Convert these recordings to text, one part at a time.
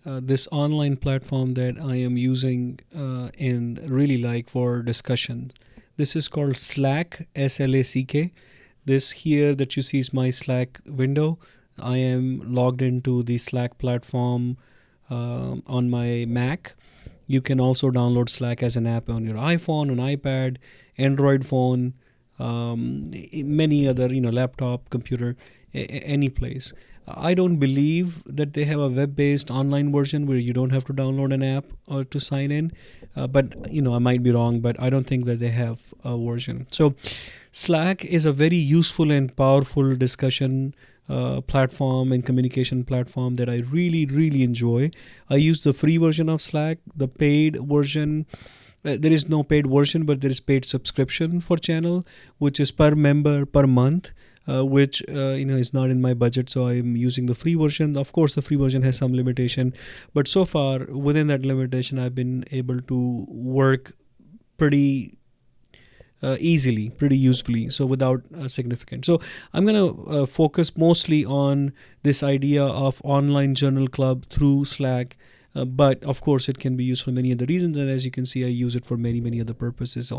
this online platform that I am using and really like for discussion. This is called Slack, Slack. This here that you see is my Slack window. I am logged into the Slack platform on my Mac. You can also download Slack as an app on your iPhone, an iPad, Android phone, many other, laptop, computer, any place. I don't believe that they have a web-based online version where you don't have to download an app or to sign in. But I might be wrong, but I don't think that they have a version. So Slack is a very useful and powerful discussion platform and communication platform that I really, really enjoy. I use the free version of Slack. The paid version, there is no paid version, but there is paid subscription for channel, which is per member per month. Which is not in my budget, so I'm using the free version. Of course, the free version has some limitation, but so far within that limitation, I've been able to work pretty easily, pretty usefully, so without significant. So I'm going to focus mostly on this idea of online journal club through Slack. But of course, it can be used for many other reasons, and as you can see, I use it for many other purposes.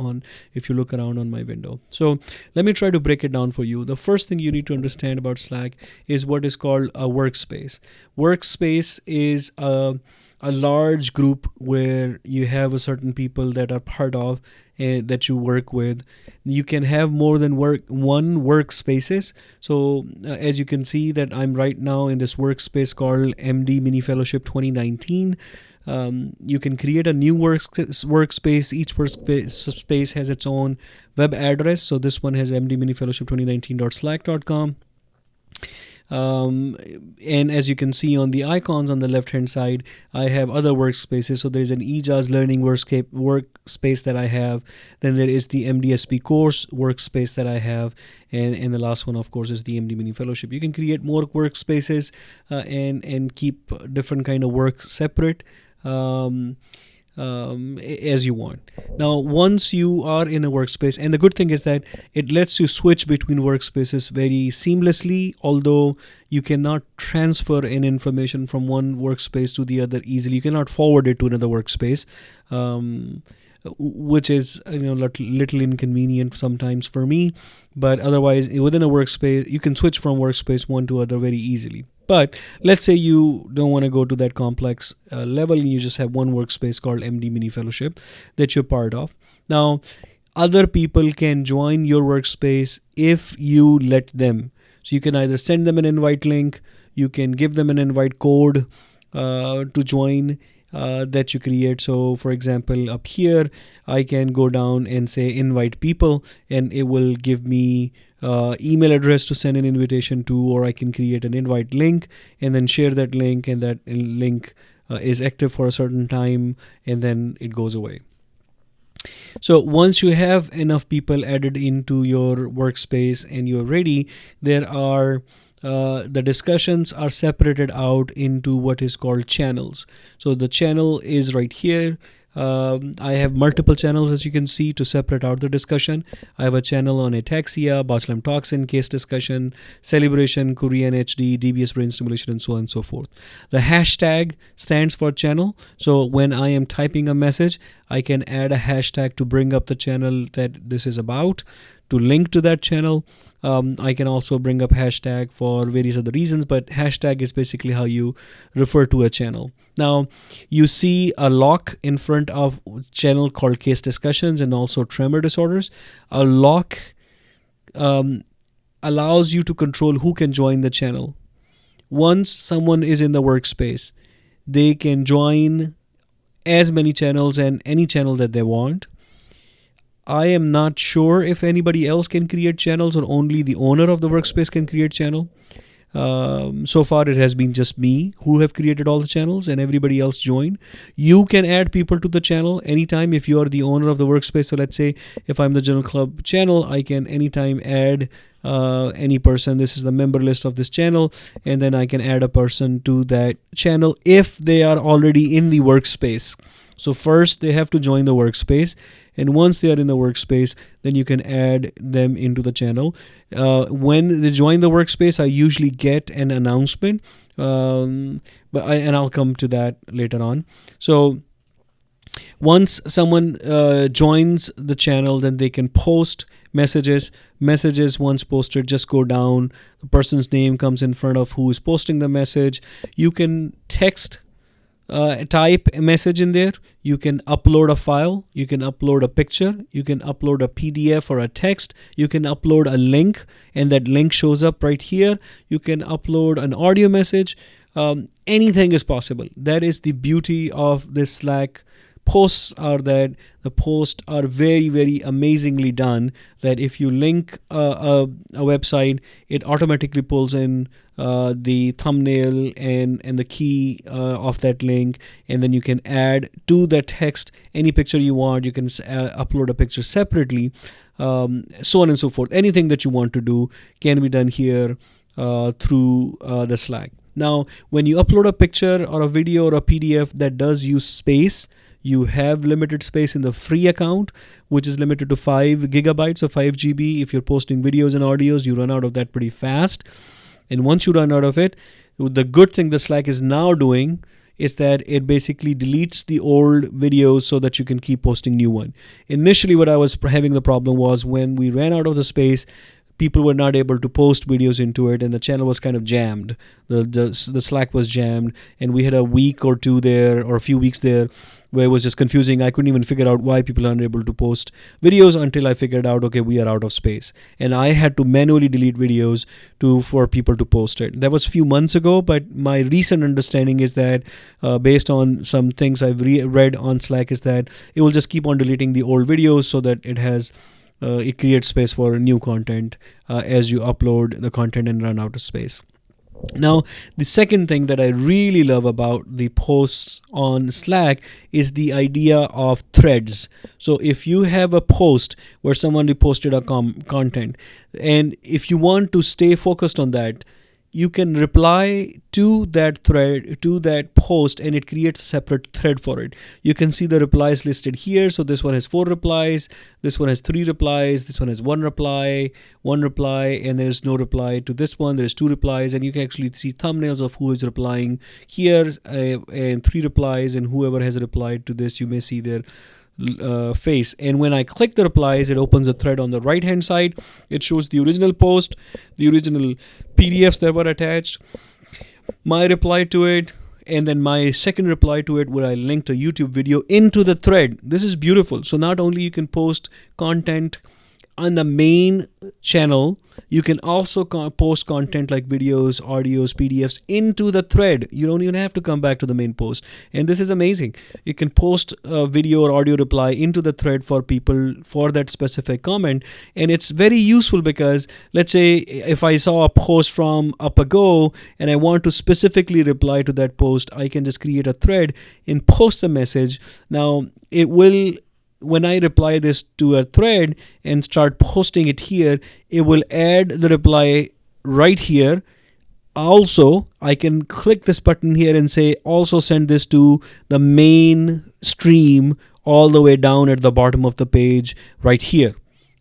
If you look around on my window, so let me try to break it down for you. The first thing you need to understand about Slack is what is called a workspace. Workspace is a large group where you have a certain people that are part of that you work with. You can have more than one workspaces. So as you can see that I'm right now in this workspace called MD Mini Fellowship 2019. You can create a new workspace. Each workspace has its own web address. So this one has mdminifellowship2019.slack.com. And as you can see on the icons on the left hand side, I have other workspaces. So there's an eJournal learning workspace that I have. Then there is the MDSP course workspace that I have. And the last one, of course, is the MD Mini Fellowship. You can create more workspaces and keep different kind of work separate. As you want. Now, once you are in a workspace, and the good thing is that it lets you switch between workspaces very seamlessly, although you cannot transfer in information from one workspace to the other easily. You cannot forward it to another workspace, which is little inconvenient sometimes for me. But otherwise, within a workspace, you can switch from workspace one to other very easily. But let's say you don't want to go to that complex level and you just have one workspace called MD Mini Fellowship that you're part of. Now, other people can join your workspace if you let them. So you can either send them an invite link, you can give them an invite code to join that you create. So for example, up here, I can go down and say invite people, and it will give me email address to send an invitation to, or I can create an invite link and then share that link, and that link is active for a certain time, and then it goes away. So once you have enough people added into your workspace and you're ready, there are the discussions are separated out into what is called channels. So the channel is right here. I have multiple channels, as you can see, to separate out the discussion. I have a channel on ataxia, botulinum toxin, case discussion, celebration, Korean HD, DBS brain stimulation, and so on and so forth. The hashtag stands for channel. So when I am typing a message, I can add a hashtag to bring up the channel that this is about, to link to that channel. I can also bring up hashtag for various other reasons, but hashtag is basically how you refer to a channel. Now, you see a lock in front of channel called case discussions and also tremor disorders. A lock allows you to control who can join the channel. Once someone is in the workspace, they can join as many channels and any channel that they want. I am not sure if anybody else can create channels or only the owner of the workspace can create channel. So far, it has been just me who have created all the channels and everybody else join. You can add people to the channel anytime if you are the owner of the workspace. So let's say if I'm the Journal Club channel, I can anytime add any person. This is the member list of this channel, and then I can add a person to that channel if they are already in the workspace. So first they have to join the workspace, and once they are in the workspace, then you can add them into the channel. When they join the workspace, I usually get an announcement And I'll come to that later on. So once someone joins the channel, then they can post messages. Messages once posted just go down. The person's name comes in front of who is posting the message. You can type a message in there. You can upload a file. You can upload a picture. You can upload a PDF or a text. You can upload a link, and that link shows up right here. You can upload an audio message. Anything is possible. That is the beauty of this Slack. Posts are that the posts are very, very amazingly done, that if you link a website, it automatically pulls in the thumbnail and the key of that link, and then you can add to that text any picture you want. You can upload a picture separately, so on and so forth. Anything that you want to do can be done here through the Slack. Now, when you upload a picture or a video or a PDF that does use space, you have limited space in the free account, which is limited to 5 gigabytes or 5 GB. If you're posting videos and audios, you run out of that pretty fast. And once you run out of it, the good thing the Slack is now doing is that it basically deletes the old videos so that you can keep posting new one. Initially, what I was having the problem was when we ran out of the space, people were not able to post videos into it, and the channel was kind of jammed. The Slack was jammed, and we had a week or two there, or a few weeks there, where it was just confusing. I couldn't even figure out why people aren't able to post videos until I figured out, okay, we are out of space. And I had to manually delete videos for people to post it. That was a few months ago, but my recent understanding is that based on some things I've read on Slack is that it will just keep on deleting the old videos so that it creates space for new content as you upload the content and run out of space. Now, the second thing that I really love about the posts on Slack is the idea of threads. So if you have a post where someone reposted a content, and if you want to stay focused on that, you can reply to that thread, to that post, and it creates a separate thread for it. You can see the replies listed here. So this one has 4 replies, this one has 3 replies, this one has 1 reply, and there's no reply to this one. There's 2 replies, and you can actually see thumbnails of who is replying here, and 3 replies, and whoever has replied to this, you may see their face. And when I click the replies, it opens a thread on the right hand side. It shows the original post, the original PDFs that were attached, my reply to it, and then my second reply to it where I linked a YouTube video into the thread. This is beautiful. So not only you can post content on the main channel, you can also post content like videos, audios, PDFs into the thread. You don't even have to come back to the main post. And this is amazing. You can post a video or audio reply into the thread for people for that specific comment. And it's very useful because let's say if I saw a post from up ago and I want to specifically reply to that post, I can just create a thread and post the message. Now it will, when I reply this to a thread and start posting it here, it will add the reply right here. Also, I can click this button here and say, also send this to the main stream all the way down at the bottom of the page right here.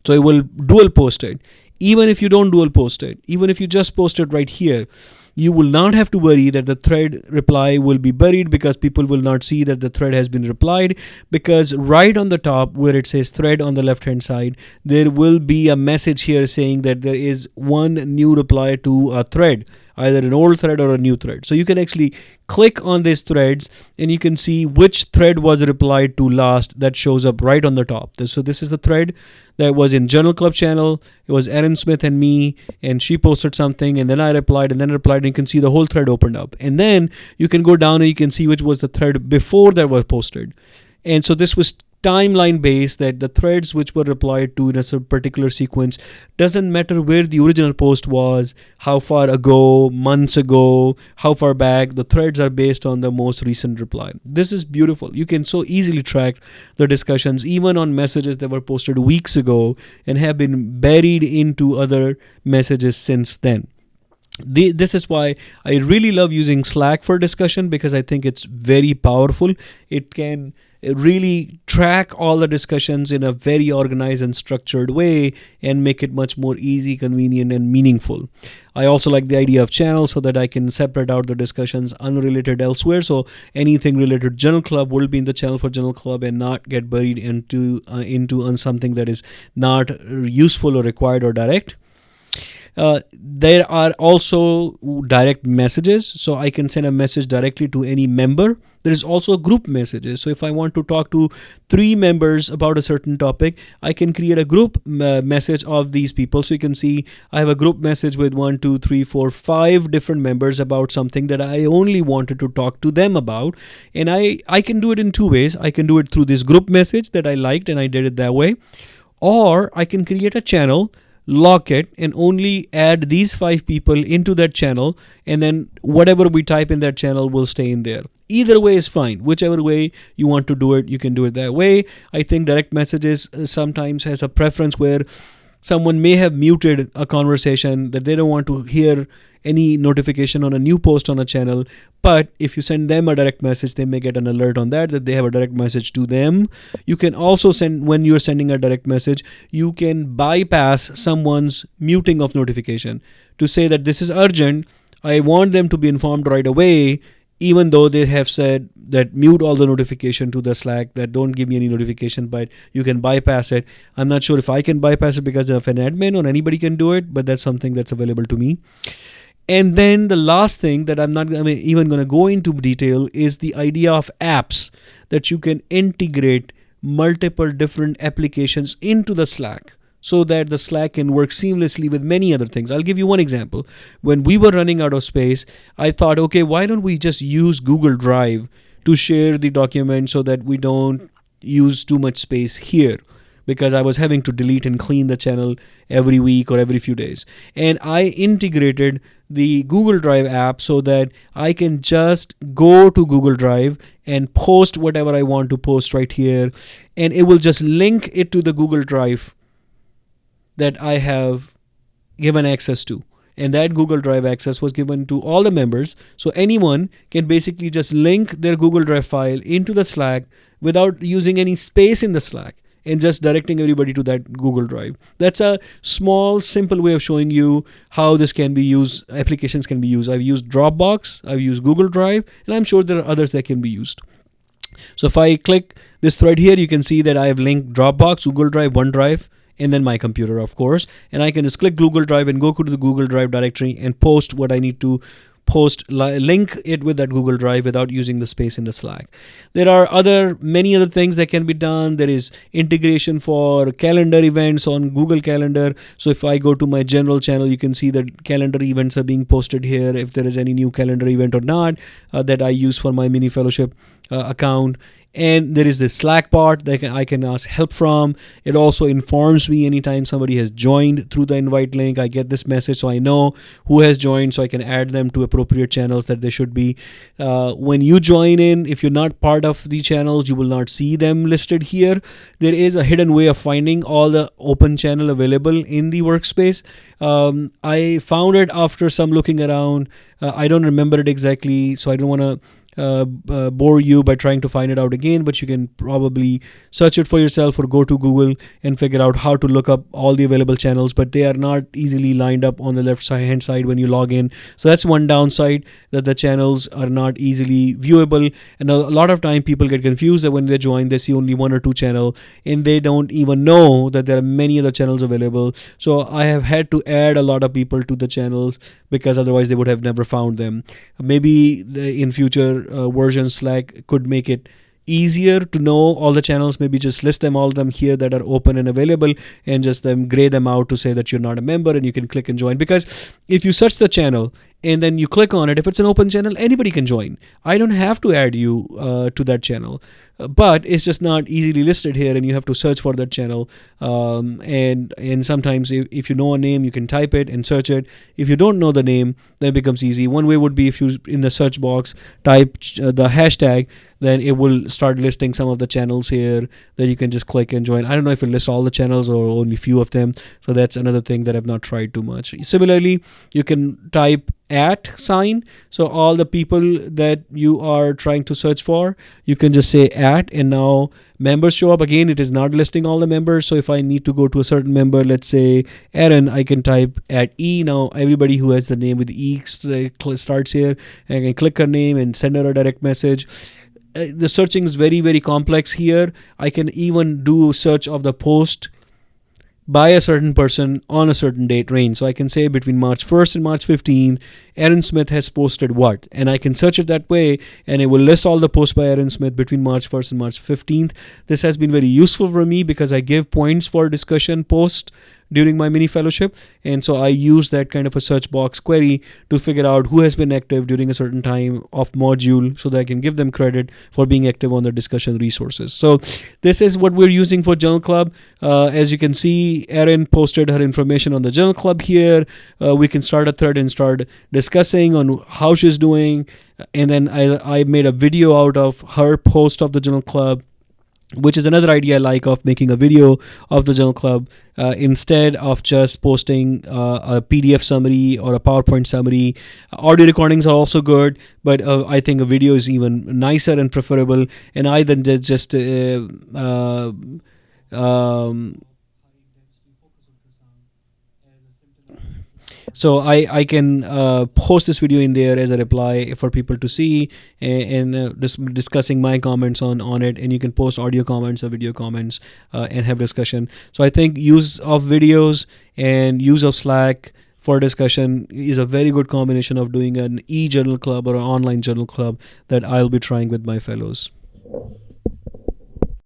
So it will dual post it. Even if you don't dual post it, even if you just post it right here, you will not have to worry that the thread reply will be buried because people will not see that the thread has been replied, because right on the top where it says thread on the left hand side, there will be a message here saying that there is one new reply to a thread, either an old thread or a new thread. So you can actually click on these threads and you can see which thread was replied to last. That shows up right on the top. So this is the thread that was in Journal Club channel. It was Erin Smith and me, and she posted something, and then I replied, and you can see the whole thread opened up. And then you can go down and you can see which was the thread before that was posted. And so this was timeline based, that the threads which were replied to in a particular sequence, doesn't matter where the original post was, how far ago, months ago, how far back, the threads are based on the most recent reply. This is beautiful. You can so easily track the discussions even on messages that were posted weeks ago and have been buried into other messages since then. This is why I really love using Slack for discussion, because I think it's very powerful. It can really track all the discussions in a very organized and structured way and make it much more easy, convenient, and meaningful. I also like the idea of channels so that I can separate out the discussions unrelated elsewhere. So anything related to Journal Club will be in the channel for Journal Club and not get buried into on something that is not useful or required or direct. There are also direct messages, so I can send a message directly to any member. There is also group messages, so if I want to talk to 3 members about a certain topic, I can create a group message of these people. So you can see I have a group message with 1, 2, 3, 4, 5 different members about something that I only wanted to talk to them about. And I can do it in 2 ways. I can do it through this group message that I liked and I did it that way, or I can create a channel, lock it, and only add these 5 people into that channel, and then whatever we type in that channel will stay in there. Either way is fine. Whichever way you want to do it, you can do it that way. I think direct messages sometimes has a preference where someone may have muted a conversation that they don't want to hear any notification on a new post on a channel, but if you send them a direct message, they may get an alert on that they have a direct message to them. You can also send, when you're sending a direct message, you can bypass someone's muting of notification to say that this is urgent, I want them to be informed right away, even though they have said that mute all the notification to the Slack, that don't give me any notification, but you can bypass it. I'm not sure if I can bypass it because of an admin or anybody can do it, but that's something that's available to me. And then the last thing that I'm not even going to go into detail is the idea of apps, that you can integrate multiple different applications into the Slack so that the Slack can work seamlessly with many other things. I'll give you one example. When we were running out of space, I thought, okay, why don't we just use Google Drive to share the document so that we don't use too much space here, because I was having to delete and clean the channel every week or every few days. And I integrated the Google Drive app so that I can just go to Google Drive and post whatever I want to post right here, and it will just link it to the Google Drive that I have given access to. And that Google Drive access was given to all the members, so anyone can basically just link their Google Drive file into the Slack without using any space in the Slack, and just directing everybody to that Google Drive. That's a small, simple way of showing you how this can be used, applications can be used. I've used Dropbox, I've used Google Drive, and I'm sure there are others that can be used. So if I click this thread here, you can see that I have linked Dropbox, Google Drive, OneDrive, and then my computer, of course. And I can just click Google Drive and go to the Google Drive directory and post what I need to post, link it with that Google Drive without using the space in the Slack. There are many other things that can be done. There is integration for calendar events on Google Calendar. So if I go to my general channel, you can see that calendar events are being posted here, if there is any new calendar event or not that I use for my mini fellowship account. And there is this Slack part that I can ask help from. It also informs me anytime somebody has joined through the invite link. I get this message, so I know who has joined, so I can add them to appropriate channels that they should be. When you join in, if you're not part of the channels, you will not see them listed here. There is a hidden way of finding all the open channel available in the workspace. I found it after some looking around. I don't remember it exactly, so I don't want to bore you by trying to find it out again, but you can probably search it for yourself or go to Google and figure out how to look up all the available channels, but they are not easily lined up on the left hand side when you log in. So that's one downside, that the channels are not easily viewable. And a lot of time people get confused that when they join, they see only 1 or 2 channel and they don't even know that there are many other channels available. So I have had to add a lot of people to the channels because otherwise they would have never found them. Maybe in future versions Slack could make it easier to know all the channels. Maybe just list them, all of them here that are open and available, and just gray them out to say that you're not a member and you can click and join. Because if you search the channel and then you click on it, if it's an open channel, anybody can join. I don't have to add you to that channel, but it's just not easily listed here, and you have to search for that channel. And sometimes if you know a name, you can type it and search it. If you don't know the name, then it becomes easy. One way would be if you in the search box type the hashtag, then it will start listing some of the channels here that you can just click and join. I don't know if it lists all the channels or only few of them, so that's another thing that I've not tried too much. Similarly, you can type @ sign, so all the people that you are trying to search for, you can just say @ chat, and now members show up. Again, it is not listing all the members. So if I need to go to a certain member, let's say Aaron, I can type at E. Now everybody who has the name with E starts here, and I can click her name and send her a direct message. The searching is very, very complex here. I can even do search of the post by a certain person on a certain date range. So I can say between March 1st and March 15th, Aaron Smith has posted what, and I can search it that way, and it will list all the posts by Aaron Smith between March 1st and March 15th. This has been very useful for me because I give points for discussion post during my mini fellowship, and so I use that kind of a search box query to figure out who has been active during a certain time of module, so that I can give them credit for being active on the discussion resources. So this is what we're using for Journal Club. As you can see, Erin posted her information on the Journal Club here. We can start a thread and start discussing on how she's doing, and then I made a video out of her post of the Journal Club, which is another idea I like of making a video of the Journal Club instead of just posting a PDF summary or a PowerPoint summary. Audio recordings are also good, but I think a video is even nicer and preferable. And I then just so I can post this video in there as a reply for people to see, and discussing my comments on it, and you can post audio comments or video comments and have discussion. So I think use of videos and use of Slack for discussion is a very good combination of doing an e-journal club or an online journal club that I'll be trying with my fellows.